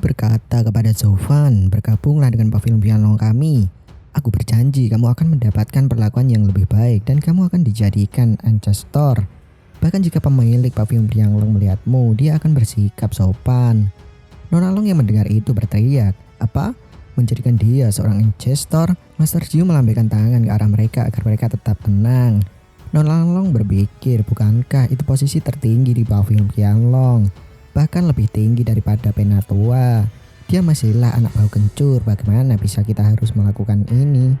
berkata kepada Zovan, bergabunglah dengan pavilion Tianlong kami. Aku berjanji kamu akan mendapatkan perlakuan yang lebih baik dan kamu akan dijadikan ancestor. Bahkan jika pemilik pavilion Tianlong melihatmu, dia akan bersikap sopan. Nona Long yang mendengar itu berteriak, apa? Menjadikan dia seorang ancestor? Master Jiu melambaikan tangan ke arah mereka agar mereka tetap tenang. Nona Long berpikir, bukankah itu posisi tertinggi di pavilion Tianlong? Bahkan lebih tinggi daripada Penatua. Dia masihlah anak bau kencur, bagaimana bisa kita harus melakukan ini?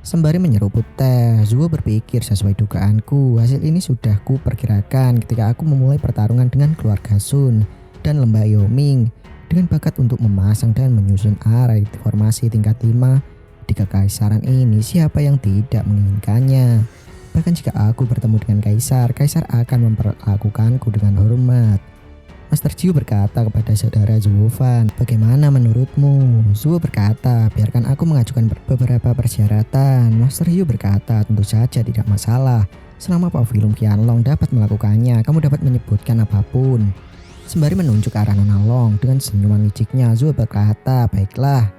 Sembari menyeruput teh, Zuo berpikir sesuai dugaanku, hasil ini sudah ku perkirakan ketika aku memulai pertarungan dengan keluarga Sun dan lembah Yoming. Dengan bakat untuk memasang dan menyusun array formasi tingkat 5 di kekaisaran ini, siapa yang tidak menginginkannya? Bahkan jika aku bertemu dengan kaisar akan memperlakukanku dengan hormat. Master Jiu berkata kepada saudara Zovan, bagaimana menurutmu? Zuo berkata, biarkan aku mengajukan beberapa persyaratan. Master Jiu berkata, tentu saja tidak masalah. Selama pavilion Tianlong dapat melakukannya, kamu dapat menyebutkan apapun. Sembari menunjuk ke arah Nona Long dengan senyuman liciknya, Zuo berkata, baiklah.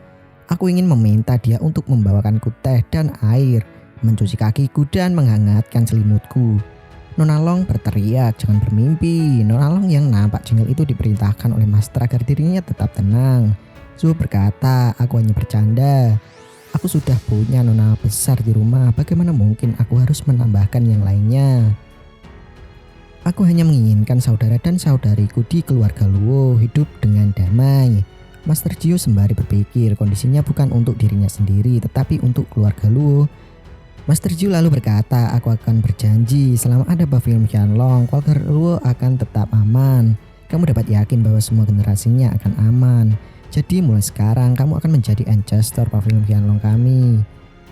Aku ingin meminta dia untuk membawakanku teh dan air, mencuci kakiku dan menghangatkan selimutku. Nona Long berteriak, jangan bermimpi. Nona Long yang nampak jengkel itu diperintahkan oleh master agar dirinya tetap tenang. Zuo berkata, aku hanya bercanda. Aku sudah punya nona besar di rumah, bagaimana mungkin aku harus menambahkan yang lainnya? Aku hanya menginginkan saudara dan saudariku di keluarga Luo hidup dengan damai. Master Jiu sembari berpikir, kondisinya bukan untuk dirinya sendiri, tetapi untuk keluarga Luo. Master Jiu lalu berkata, aku akan berjanji selama ada pavilion Tianlong, keluarga Luo akan tetap aman. Kamu dapat yakin bahwa semua generasinya akan aman. Jadi mulai sekarang kamu akan menjadi ancestor pavilion Tianlong kami.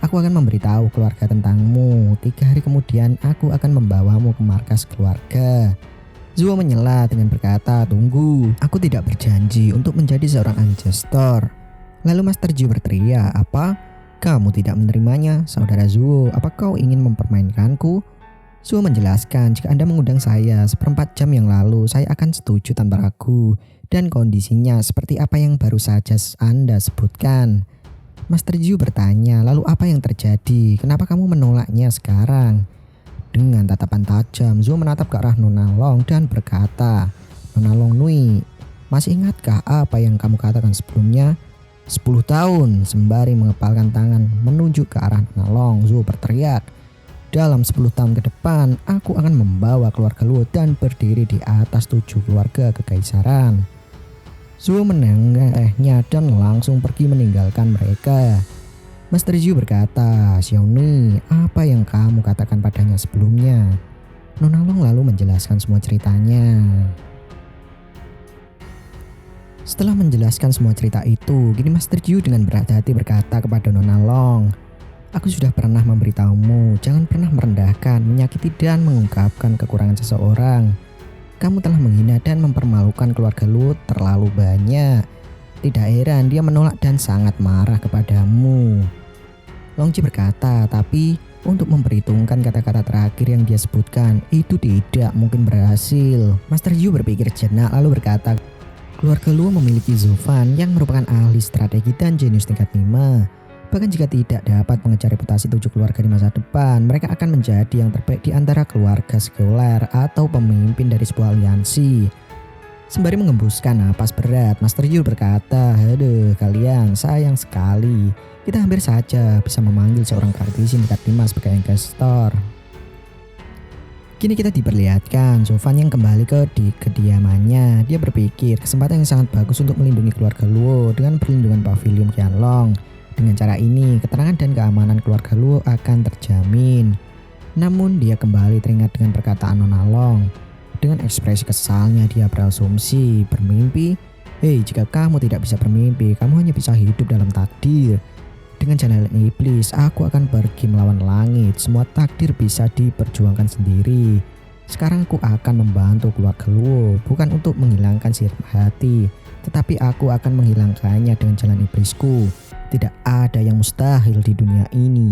Aku akan memberitahu keluarga tentangmu. 3 hari kemudian aku akan membawamu ke markas keluarga. Zuo menyela dengan berkata, tunggu, aku tidak berjanji untuk menjadi seorang ancestor. Lalu Master Jiu berteriak, apa? Kamu tidak menerimanya, saudara Zuo. Apa kau ingin mempermainkanku? Zuo menjelaskan, jika Anda mengundang saya 1/4 jam yang lalu, saya akan setuju tanpa ragu. Dan kondisinya seperti apa yang baru saja Anda sebutkan. Master Jiu bertanya, lalu apa yang terjadi? Kenapa kamu menolaknya sekarang? Dengan tatapan tajam, Zuo menatap ke arah Nona Long dan berkata, Nona Long Nui, masih ingatkah apa yang kamu katakan sebelumnya? 10 tahun, sembari mengepalkan tangan menunjuk ke arah Nona Long, Zuo berteriak, dalam 10 tahun ke depan, aku akan membawa keluarga Luo dan berdiri di atas 7 keluarga kekaisaran. Zuo menengahinya dan langsung pergi meninggalkan mereka. Master Jiu berkata, Xiaoni, apa yang kamu katakan padanya sebelumnya? Nona Long lalu menjelaskan semua ceritanya. Setelah menjelaskan semua cerita itu, kini Master Jiu dengan berat hati berkata kepada Nona Long, aku sudah pernah memberitahumu, jangan pernah merendahkan, menyakiti dan mengungkapkan kekurangan seseorang. Kamu telah menghina dan mempermalukan keluarga Luo terlalu banyak. Tidak heran dia menolak dan sangat marah kepadamu. Longji berkata, tapi untuk memperhitungkan kata-kata terakhir yang dia sebutkan, itu tidak mungkin berhasil. Master Jiu berpikir jenak lalu berkata, keluarga Luo memiliki Zovan yang merupakan ahli strategi dan jenius tingkat 5. Bahkan jika tidak dapat mengejar reputasi 7 keluarga di masa depan, mereka akan menjadi yang terbaik di antara keluarga sekuler atau pemimpin dari sebuah aliansi. Sembari mengembuskan napas berat, Master Jiu berkata, aduh kalian sayang sekali. Kita hampir saja bisa memanggil seorang praktisi tingkat 5 sebagai ancestor. Kini kita diperlihatkan Zovan yang kembali ke kediamannya. Dia berpikir kesempatan yang sangat bagus untuk melindungi keluarga Luo dengan perlindungan pavilion Tianlong. Dengan cara ini, keterangan dan keamanan keluarga Luo akan terjamin. Namun dia kembali teringat dengan perkataan Nona Long. Dengan ekspresi kesalnya dia berasumsi, bermimpi. Hei, jika kamu tidak bisa bermimpi, kamu hanya bisa hidup dalam takdir. Dengan jalan iblis, aku akan pergi melawan langit. Semua takdir bisa diperjuangkan sendiri. Sekarang aku akan membantu keluarga Luo, bukan untuk menghilangkan sirip hati, tetapi aku akan menghilangkannya dengan jalan iblisku. Tidak ada yang mustahil di dunia ini.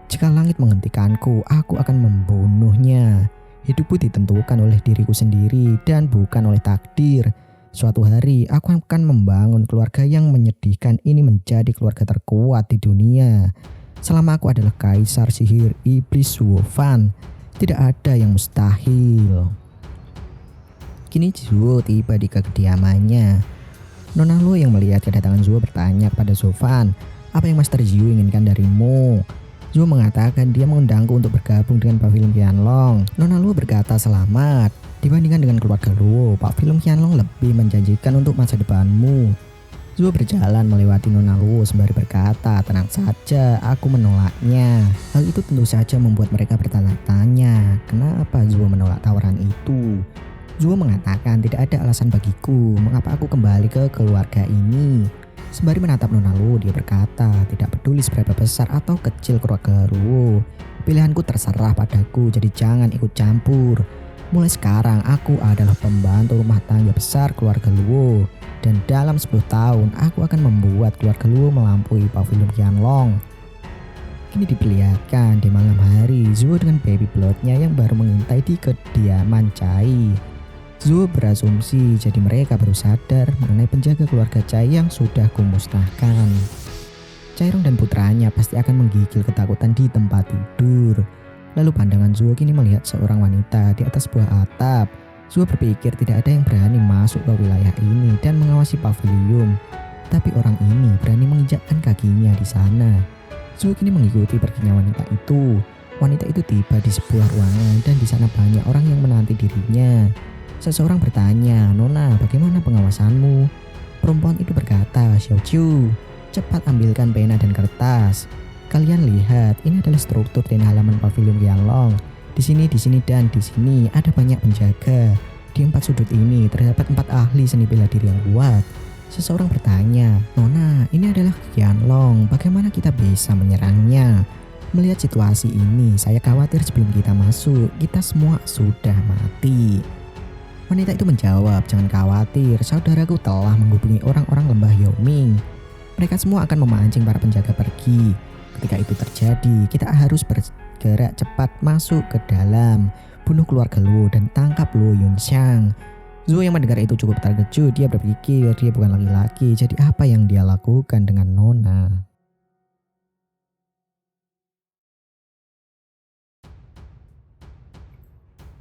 Jika langit menghentikanku, aku akan membunuhnya. Hidupku ditentukan oleh diriku sendiri dan bukan oleh takdir. Suatu hari aku akan membangun keluarga yang menyedihkan ini menjadi keluarga terkuat di dunia. Selama aku adalah kaisar sihir iblis Zuo Fan, tidak ada yang mustahil. Kini Zuo tiba di kediamannya. Nona Luo yang melihat kedatangan Zuo bertanya kepada Zuo Fan, apa yang Master Ziu inginkan darimu? Zuo mengatakan dia mengundangku untuk bergabung dengan Pavilion Qianlong. Nona Luo berkata selamat. Dibandingkan dengan keluarga Luo, Pavilion Qianlong lebih menjanjikan untuk masa depanmu. Zuo berjalan melewati Nona Luo sembari berkata, tenang saja, aku menolaknya. Hal itu tentu saja membuat mereka bertanya-tanya, kenapa Zuo menolak tawaran itu? Zuo mengatakan tidak ada alasan bagiku mengapa aku kembali ke keluarga ini. Sembari menatap Nona Luo, dia berkata, tidak peduli seberapa besar atau kecil keluarga Luo, pilihanku terserah padaku, jadi jangan ikut campur. Mulai sekarang aku adalah pembantu rumah tangga besar keluarga Luo, dan dalam 10 tahun aku akan membuat keluarga Luo melampaui Pavilion Qianlong. Kini diperlihatkan di malam hari, Zuo dengan baby bloodnya yang baru mengintai di kediaman Cai. Zuo berasumsi jadi mereka baru sadar mengenai penjaga keluarga Cai yang sudah kumusnahkan. Cairong dan putranya pasti akan menggigil ketakutan di tempat tidur. Lalu pandangan Zuo kini melihat seorang wanita di atas sebuah atap. Zuo berpikir tidak ada yang berani masuk ke wilayah ini dan mengawasi pavilion. Tapi orang ini berani menginjakkan kakinya di sana. Zuo kini mengikuti perginya wanita itu. Wanita itu tiba di sebuah ruangan dan di sana banyak orang yang menanti dirinya. Seseorang bertanya, Nona, bagaimana pengawasanmu? Perempuan itu berkata, Xiao Chu, cepat ambilkan pena dan kertas. Kalian lihat, ini adalah struktur dan halaman Pavilion Qianlong. Di sini, dan di sini ada banyak penjaga. Di 4 sudut ini terdapat 4 ahli seni bela diri yang kuat. Seseorang bertanya, Nona, ini adalah Qianlong. Bagaimana kita bisa menyerangnya? Melihat situasi ini, saya khawatir sebelum kita masuk, kita semua sudah mati. Wanita itu menjawab, jangan khawatir, saudaraku telah menghubungi orang-orang lembah Yaoming. Mereka semua akan memancing para penjaga pergi. Ketika itu terjadi, kita harus bergerak cepat masuk ke dalam, bunuh keluarga Luo dan tangkap Luo Yunxiang. Zuo yang mendengar itu cukup terkejut, dia berpikir dia bukan laki-laki, jadi apa yang dia lakukan dengan Nona?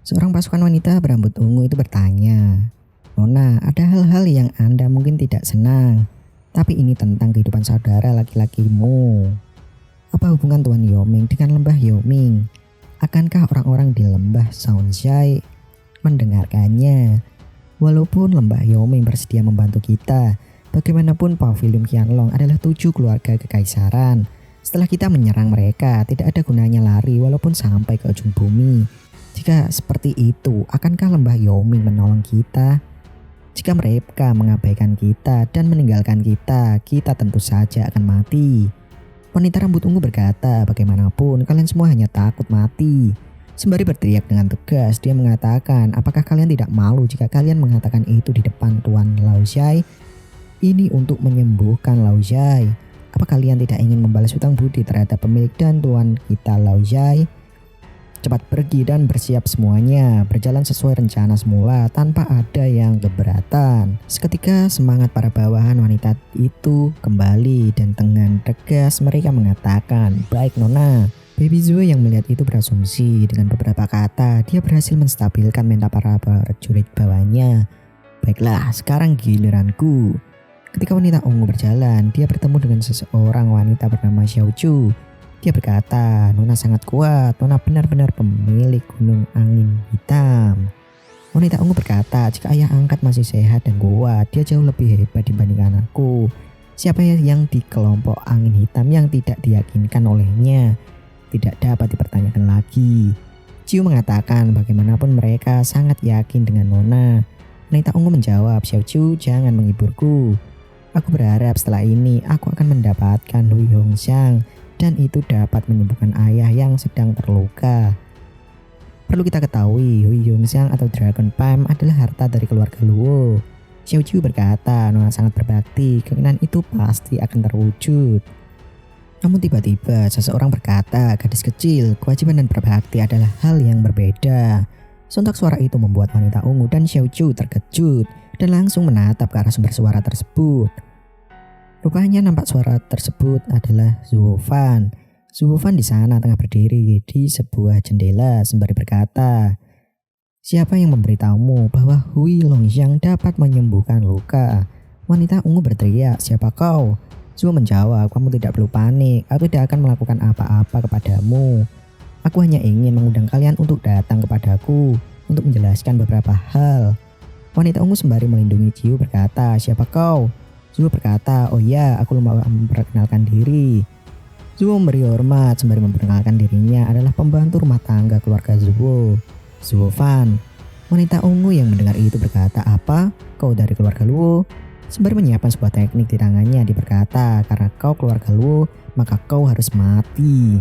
Seorang pasukan wanita berambut ungu itu bertanya, Nona, ada hal-hal yang Anda mungkin tidak senang, tapi ini tentang kehidupan saudara laki-lakimu. Apa hubungan Tuan Yaoming dengan lembah Yaoming? Akankah orang-orang di lembah Shaoxai mendengarkannya? Walaupun lembah Yaoming bersedia membantu kita, bagaimanapun Pavilion Qianlong adalah 7 keluarga kekaisaran. Setelah kita menyerang mereka, tidak ada gunanya lari walaupun sampai ke ujung bumi. Jika seperti itu, akankah lembah Yaoming menolong kita? Jika mereka mengabaikan kita dan meninggalkan kita, kita tentu saja akan mati. Wanita rambut ungu berkata, bagaimanapun kalian semua hanya takut mati. Sembari berteriak dengan tegas, dia mengatakan, apakah kalian tidak malu jika kalian mengatakan itu di depan Tuan Laoxai? Ini untuk menyembuhkan Laoxai. Apa kalian tidak ingin membalas hutang budi terhadap pemilik dan Tuan kita Laoxai? Cepat pergi dan bersiap semuanya, berjalan sesuai rencana semula tanpa ada yang keberatan. Seketika semangat para bawahan wanita itu kembali dan dengan tegas mereka mengatakan, baik Nona. Baby Zuo yang melihat itu berasumsi dengan beberapa kata dia berhasil menstabilkan mental para prajurit bawahnya. Baiklah, sekarang giliranku. Ketika wanita ungu berjalan, dia bertemu dengan seseorang wanita bernama Xiao Chu. Dia berkata, Nona sangat kuat, Nona benar-benar pemilik gunung angin hitam. Wanita ungu berkata, jika ayah angkat masih sehat dan kuat, dia jauh lebih hebat dibandingkan aku. Siapa yang di kelompok angin hitam yang tidak diyakinkan olehnya? Tidak dapat dipertanyakan lagi. Ciu mengatakan bagaimanapun mereka sangat yakin dengan Nona. Wanita ungu menjawab, Xiao Chu jangan menghiburku. Aku berharap setelah ini aku akan mendapatkan Hu Hongxiang. Dan itu dapat menyembuhkan ayah yang sedang terluka. Perlu kita ketahui, Hu Hongxiang atau Dragon Palm adalah harta dari keluarga Luo. Xiao Chu berkata, Nona sangat berbakti, keinginan itu pasti akan terwujud. Namun tiba-tiba seseorang berkata, gadis kecil, kewajiban dan berbakti adalah hal yang berbeda. Sontak suara itu membuat wanita ungu dan Xiao Chu terkejut. dan langsung menatap ke arah sumber suara tersebut. Rupanya nampak suara tersebut adalah Zuo Fan. Zuo Fan di sana tengah berdiri di sebuah jendela sembari berkata, "Siapa yang memberitahumu bahwa Hui Longxiang dapat menyembuhkan luka?" Wanita ungu berteriak, "Siapa kau?" Zuo menjawab, "Kamu tidak perlu panik, aku tidak akan melakukan apa-apa kepadamu. Aku hanya ingin mengundang kalian untuk datang kepadaku untuk menjelaskan beberapa hal." Wanita ungu sembari melindungi Jiu berkata, "Siapa kau?" Zuo berkata, "Oh ya, aku lupa memperkenalkan diri." Zuo memberi hormat sembari memperkenalkan dirinya adalah pembantu rumah tangga keluarga Zuo, Zuo Fan. Wanita ungu yang mendengar itu berkata, "Apa? Kau dari keluarga Luo?" Sembari menyiapkan sebuah teknik di tangannya, dia berkata, "Karena kau keluarga Luo, maka kau harus mati."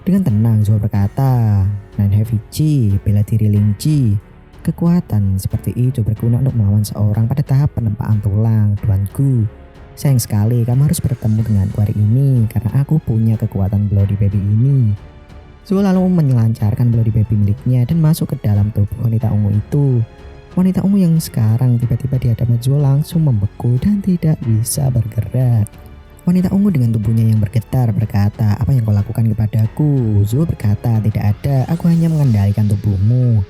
Dengan tenang Zuo berkata, "Nine Heavy Chi, bela diri Ling Chi. Kekuatan seperti itu berguna untuk melawan seorang pada tahap penempaan tulang, tuanku. Sayang sekali kamu harus bertemu denganku hari ini karena aku punya kekuatan Bloody Baby ini." Zuo lalu menyelancarkan Bloody Baby miliknya dan masuk ke dalam tubuh wanita ungu itu. Wanita ungu yang sekarang tiba-tiba di hadapan Zuo langsung membeku dan tidak bisa bergerak. Wanita ungu dengan tubuhnya yang bergetar berkata, "Apa yang kau lakukan kepadaku?" Zuo berkata, "Tidak ada, aku hanya mengendalikan tubuhmu."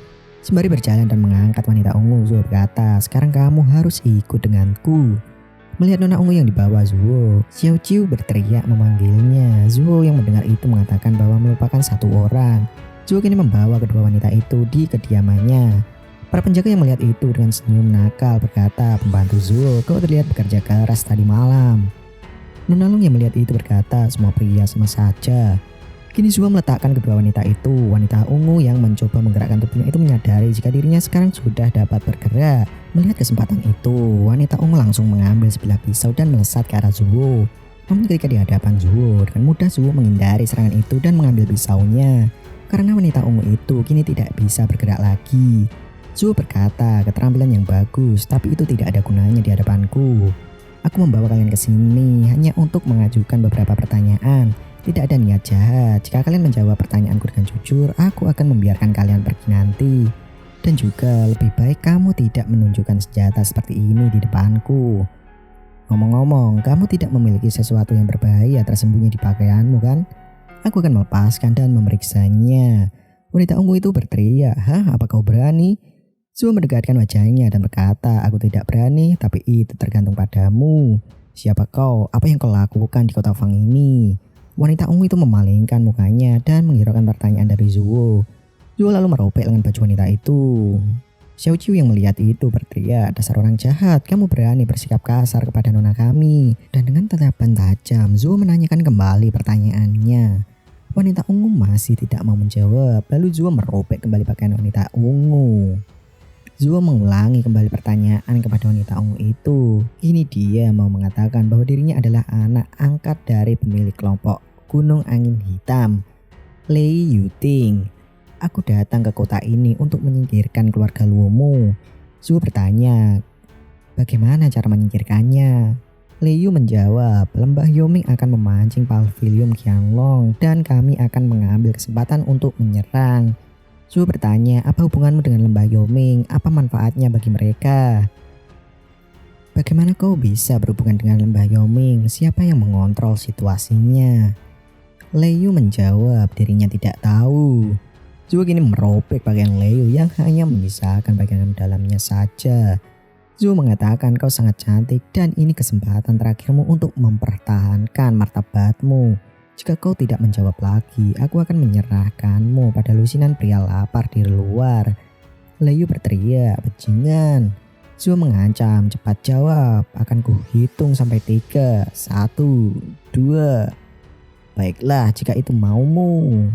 Sembari berjalan dan mengangkat wanita ungu, Zuo berkata, "Sekarang kamu harus ikut denganku." Melihat nona ungu yang dibawa Zuo, Xiao Qiu berteriak memanggilnya. Zuo yang mendengar itu mengatakan bahwa melupakan satu orang. Zuo kini membawa kedua wanita itu di kediamannya. Para penjaga yang melihat itu dengan senyum nakal berkata, "Pembantu Zuo, kau terlihat bekerja keras tadi malam." Nona Long yang melihat itu berkata, "Semua pria sama saja." Kini Zuo meletakkan kedua wanita itu. Wanita ungu yang mencoba menggerakkan tubuhnya itu menyadari jika dirinya sekarang sudah dapat bergerak. Melihat kesempatan itu, wanita ungu langsung mengambil sebilah pisau dan melesat ke arah Zuo. Namun ketika di hadapan Zuo, dengan mudah Zuo menghindari serangan itu dan mengambil pisaunya. Karena wanita ungu itu kini tidak bisa bergerak lagi. Zuo berkata, "Keterampilan yang bagus, tapi itu tidak ada gunanya di hadapanku. Aku membawa kalian ke sini hanya untuk mengajukan beberapa pertanyaan. Tidak ada niat jahat. Jika kalian menjawab pertanyaanku dengan jujur, aku akan membiarkan kalian pergi nanti. Dan juga lebih baik kamu tidak menunjukkan senjata seperti ini di depanku. Ngomong-ngomong, kamu tidak memiliki sesuatu yang berbahaya tersembunyi di pakaianmu kan? Aku akan melepaskan dan memeriksanya." Wanita ungu itu berteriak, "Hah, apa kau berani?" Zuo mendekatkan wajahnya dan berkata, "Aku tidak berani, tapi itu tergantung padamu. Siapa kau? Apa yang kau lakukan di kota Fang ini?" Wanita ungu itu memalingkan mukanya dan menghiraukan pertanyaan dari Zuo. Zuo lalu merobek lengan baju wanita itu. Xiao Qiu yang melihat itu berteriak, "Dasar orang jahat, kamu berani bersikap kasar kepada nona kami." Dan dengan tatapan tajam, Zuo menanyakan kembali pertanyaannya. Wanita ungu masih tidak mau menjawab, lalu Zuo merobek kembali pakaian wanita ungu. Zuo mengulangi kembali pertanyaan kepada wanita ungu itu. Kini dia mau mengatakan bahwa dirinya adalah anak angkat dari pemilik kelompok Gunung Angin Hitam, Lei Yuting. "Aku datang ke kota ini untuk menyingkirkan keluarga Luomu." Zuo bertanya, "Bagaimana cara menyingkirkannya?" Lei Yu menjawab, "Lembah Yoming akan memancing Pavilion Qianglong dan kami akan mengambil kesempatan untuk menyerang." Zuo bertanya, "Apa hubunganmu dengan lembah Yoming? Apa manfaatnya bagi mereka?" "Bagaimana kau bisa berhubungan dengan lembah Yoming? Siapa yang mengontrol situasinya?" Lei Yu menjawab dirinya tidak tahu. Zuo kini merobek pakaian Lei Yu yang hanya menyisakan bagian dalamnya saja. Zuo mengatakan, "Kau sangat cantik dan ini kesempatan terakhirmu untuk mempertahankan martabatmu. Jika kau tidak menjawab lagi, aku akan menyerahkanmu pada lusinan pria lapar di luar." Lei Yu berteriak, "Bajingan." Zuo mengancam, "Cepat jawab, akan kuhitung sampai 3. 1, 2. Baiklah, jika itu maumu."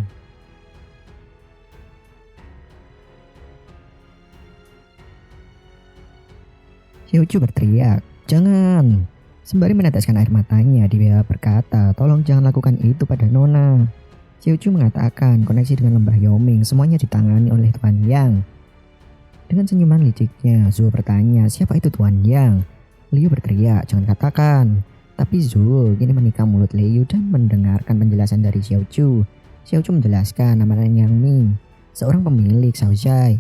Xiao Qiu berteriak, "Jangan." Sembari meneteskan air matanya, dia berkata, "Tolong jangan lakukan itu pada Nona." Xiao Qiu mengatakan, "Koneksi dengan lembah Yoming semuanya ditangani oleh Tuan Yang." Dengan senyuman liciknya, Zuo bertanya, "Siapa itu Tuan Yang?" Liu berteriak, "Jangan katakan." Tapi Zuo kini menikam mulut Liu dan mendengarkan penjelasan dari Xiao Qiu. Xiao Qiu menjelaskan namanya Yang Ming, seorang pemilik Shaozai.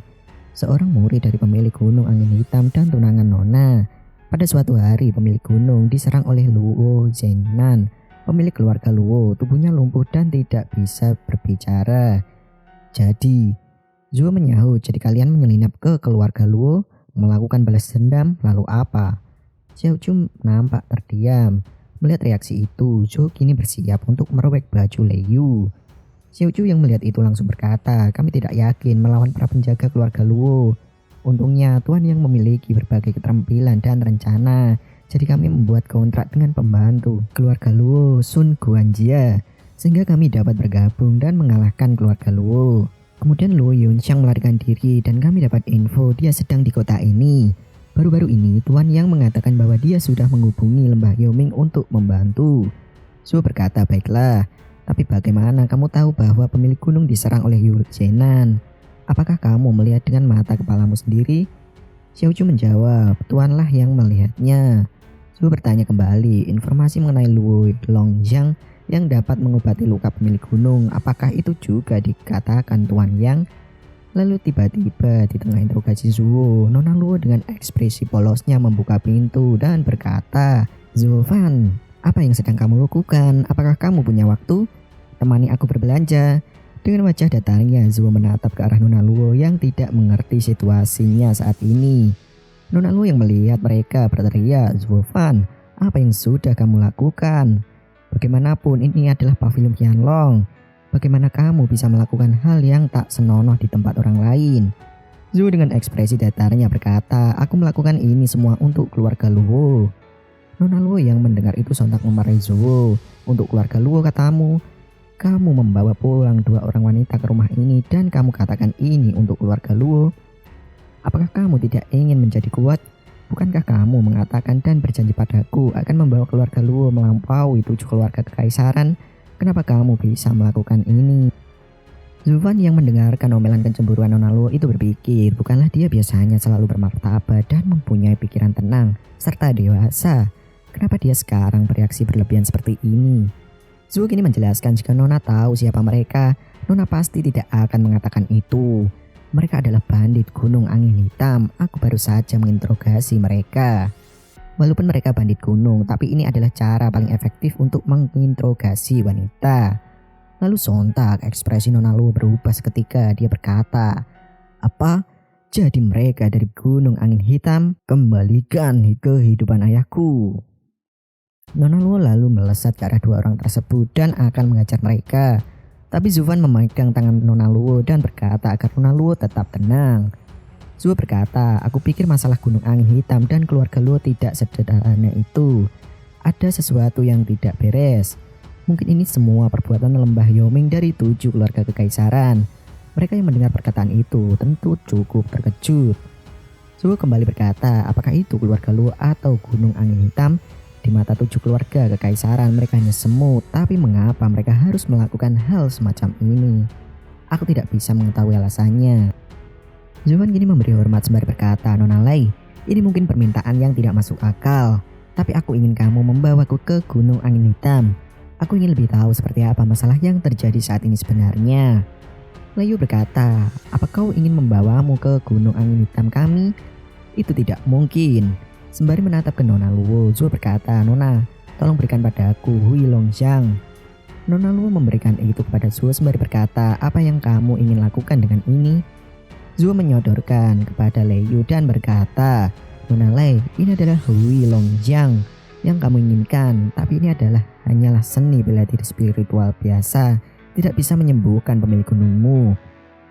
seorang murid dari pemilik gunung angin hitam dan tunangan Nona. Pada suatu hari, pemilik gunung diserang oleh Luo Zhenan, pemilik keluarga Luo. Tubuhnya lumpuh dan tidak bisa berbicara. Jadi, Zuo menyahut, jadi kalian menyelinap ke keluarga Luo, melakukan balas dendam, lalu apa? Xiao Chu nampak terdiam. Melihat reaksi itu, Zuo kini bersiap untuk merobek baju Leiyu. Xiao Chu yang melihat itu langsung berkata, kami tidak yakin melawan para penjaga keluarga Luo. Untungnya Tuan yang memiliki berbagai keterampilan dan rencana, jadi kami membuat kontrak dengan pembantu keluarga Luo, Sun Guanjia, sehingga kami dapat bergabung dan mengalahkan keluarga Luo. Kemudian Luo Yunxiang melarikan diri dan kami dapat info dia sedang di kota ini. Baru-baru ini Tuan yang mengatakan bahwa dia sudah menghubungi lembah Yoming untuk membantu. Su berkata, baiklah, tapi bagaimana kamu tahu bahwa pemilik gunung diserang oleh Yu Zhenan? Apakah kamu melihat dengan mata kepalamu sendiri? Xiao Chu menjawab, Tuanlah yang melihatnya. Su bertanya kembali, informasi mengenai Luo Longjiang yang dapat mengobati luka pemilik gunung, apakah itu juga dikatakan Tuan Yang? Lalu tiba-tiba di tengah interogasi Zuo, Nona Luo dengan ekspresi polosnya membuka pintu dan berkata, Zuo Fan, apa yang sedang kamu lakukan? Apakah kamu punya waktu? Temani aku berbelanja. Dengan wajah datarnya, Zuo menatap ke arah Nona Luo yang tidak mengerti situasinya saat ini. Nona Luo yang melihat mereka berteriak, Zuo Fan, apa yang sudah kamu lakukan? Bagaimanapun ini adalah pavilion Qianlong. Bagaimana kamu bisa melakukan hal yang tak senonoh di tempat orang lain? Zuo dengan ekspresi datarnya berkata, aku melakukan ini semua untuk keluarga Luo. Nona Luo yang mendengar itu sontak memarahi Zuo. Untuk keluarga Luo katamu? Kamu membawa pulang 2 orang wanita ke rumah ini dan kamu katakan ini untuk keluarga Luo. Apakah kamu tidak ingin menjadi kuat? Bukankah kamu mengatakan dan berjanji padaku akan membawa keluarga Luo melampaui 7 keluarga kekaisaran? Kenapa kamu bisa melakukan ini? Zufan yang mendengarkan omelan kecemburuan Nona Luo itu berpikir, bukanlah dia biasanya selalu bermartabat dan mempunyai pikiran tenang serta dewasa. Kenapa dia sekarang bereaksi berlebihan seperti ini? Zuo kini menjelaskan jika Nona tahu siapa mereka, Nona pasti tidak akan mengatakan itu. Mereka adalah bandit gunung angin hitam, aku baru saja menginterogasi mereka. Walaupun mereka bandit gunung, tapi ini adalah cara paling efektif untuk menginterogasi wanita. Lalu sontak ekspresi Nona Luo berubah seketika, dia berkata, apa? Jadi mereka dari gunung angin hitam? Kembalikan kehidupan ayahku. Nona Luo lalu melesat ke arah 2 orang tersebut dan akan mengajar mereka. Tapi Zufan memegang tangan Nona Luo dan berkata agar Nona Luo tetap tenang. Zuo berkata, aku pikir masalah gunung angin hitam dan keluarga Luo tidak sederhana itu. Ada sesuatu yang tidak beres. Mungkin ini semua perbuatan lembah Yoming dari 7 keluarga kekaisaran. Mereka yang mendengar perkataan itu tentu cukup terkejut. Zuo kembali berkata, apakah itu keluarga Luo atau gunung angin hitam? Di mata 7 keluarga kekaisaran mereka hanya semut, tapi mengapa mereka harus melakukan hal semacam ini? Aku tidak bisa mengetahui alasannya. Zuan kini memberi hormat sembari berkata, Nona Lei, ini mungkin permintaan yang tidak masuk akal, tapi aku ingin kamu membawaku ke gunung angin hitam. Aku ingin lebih tahu seperti apa masalah yang terjadi saat ini sebenarnya. Leiyu berkata, apa kau ingin membawamu ke gunung angin hitam kami? Itu tidak mungkin. Sembari menatap ke Nona Luo, Zuo berkata, Nona, tolong berikan padaku Hui Longjiang. Nona Luo memberikan itu kepada Zuo sembari berkata, apa yang kamu ingin lakukan dengan ini? Zuo menyodorkan kepada Leiyu dan berkata, Nona Lei, ini adalah Hui Longjiang yang kamu inginkan, tapi ini adalah hanyalah seni bela diri spiritual biasa, tidak bisa menyembuhkan pemilik gunungmu.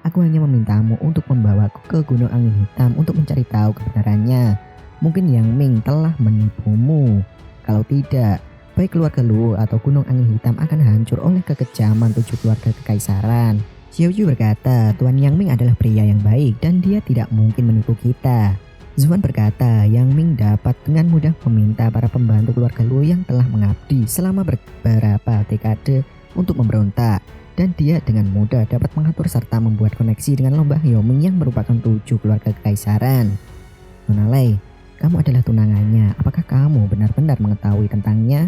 Aku hanya memintamu untuk membawaku ke gunung angin hitam untuk mencari tahu kebenarannya. Mungkin Yang Ming telah menipumu. Kalau tidak, baik keluarga Luo atau gunung angin hitam akan hancur oleh kekejaman 7 keluarga kekaisaran. Xiao Yu berkata, Tuan Yang Ming adalah pria yang baik dan dia tidak mungkin menipu kita. Zuan berkata, Yang Ming dapat dengan mudah meminta para pembantu keluarga Luo yang telah mengabdi selama beberapa dekade untuk memberontak. Dan dia dengan mudah dapat mengatur serta membuat koneksi dengan lembah Yoming yang merupakan 7 keluarga kekaisaran. Nona Lei, kamu adalah tunangannya, apakah kamu benar-benar mengetahui tentangnya?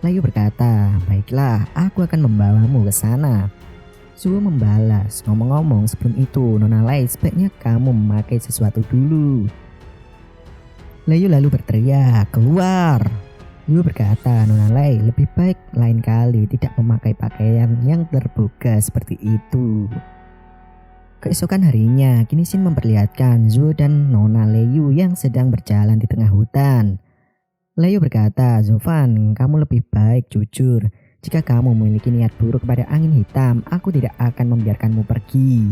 Leiyu berkata, baiklah, aku akan membawamu ke sana. Zuo membalas, ngomong-ngomong sebelum itu Nona Lei sebaiknya kamu memakai sesuatu dulu. Lei lalu berteriak, keluar. Zuo berkata, Nona Lei lebih baik lain kali tidak memakai pakaian yang terbuka seperti itu. Keesokan harinya, kini Shin memperlihatkan Zuo dan Nona Leiyu yang sedang berjalan di tengah hutan. Leiyu berkata, Zofan, kamu lebih baik jujur. Jika kamu memiliki niat buruk kepada angin hitam, aku tidak akan membiarkanmu pergi.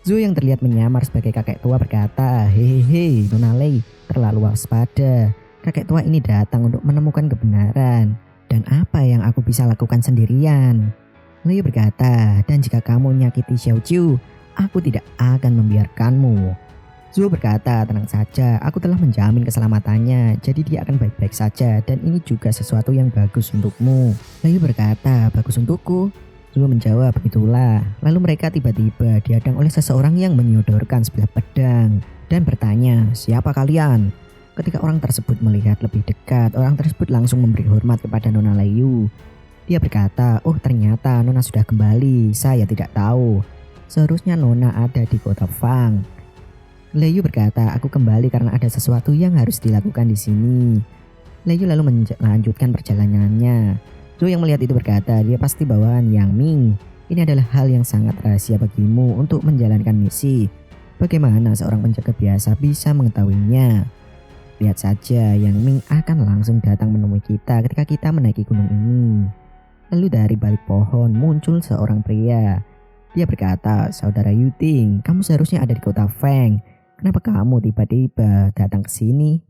Zuo yang terlihat menyamar sebagai kakek tua berkata, hehehe, Nona Lei terlalu waspada. Kakek tua ini datang untuk menemukan kebenaran. Dan apa yang aku bisa lakukan sendirian? Leiyu berkata, dan jika kamu menyakiti Xiao Qiu, aku tidak akan membiarkanmu. Zuo berkata, tenang saja, aku telah menjamin keselamatannya, jadi dia akan baik-baik saja dan ini juga sesuatu yang bagus untukmu. Leiyu berkata, bagus untukku? Zuo menjawab, begitulah. Lalu mereka tiba-tiba dihadang oleh seseorang yang menyodorkan sebilah pedang dan bertanya, siapa kalian? Ketika orang tersebut melihat lebih dekat, orang tersebut langsung memberi hormat kepada Nona Leiyu. Dia berkata, oh ternyata Nona sudah kembali, saya tidak tahu. Seharusnya Nona ada di kota Fang. Leiyu berkata, aku kembali karena ada sesuatu yang harus dilakukan di sini. Leiyu lalu melanjutkan perjalanannya. Zuo yang melihat itu berkata, dia pasti bawaan Yang Ming. Ini adalah hal yang sangat rahasia bagimu untuk menjalankan misi. Bagaimana seorang penjaga biasa bisa mengetahuinya? Lihat saja, Yang Ming akan langsung datang menemui kita ketika kita menaiki gunung ini. Lalu dari balik pohon muncul seorang pria. Dia berkata, saudara Yuting, kamu seharusnya ada di kota Feng. Kenapa kamu tiba-tiba datang ke sini?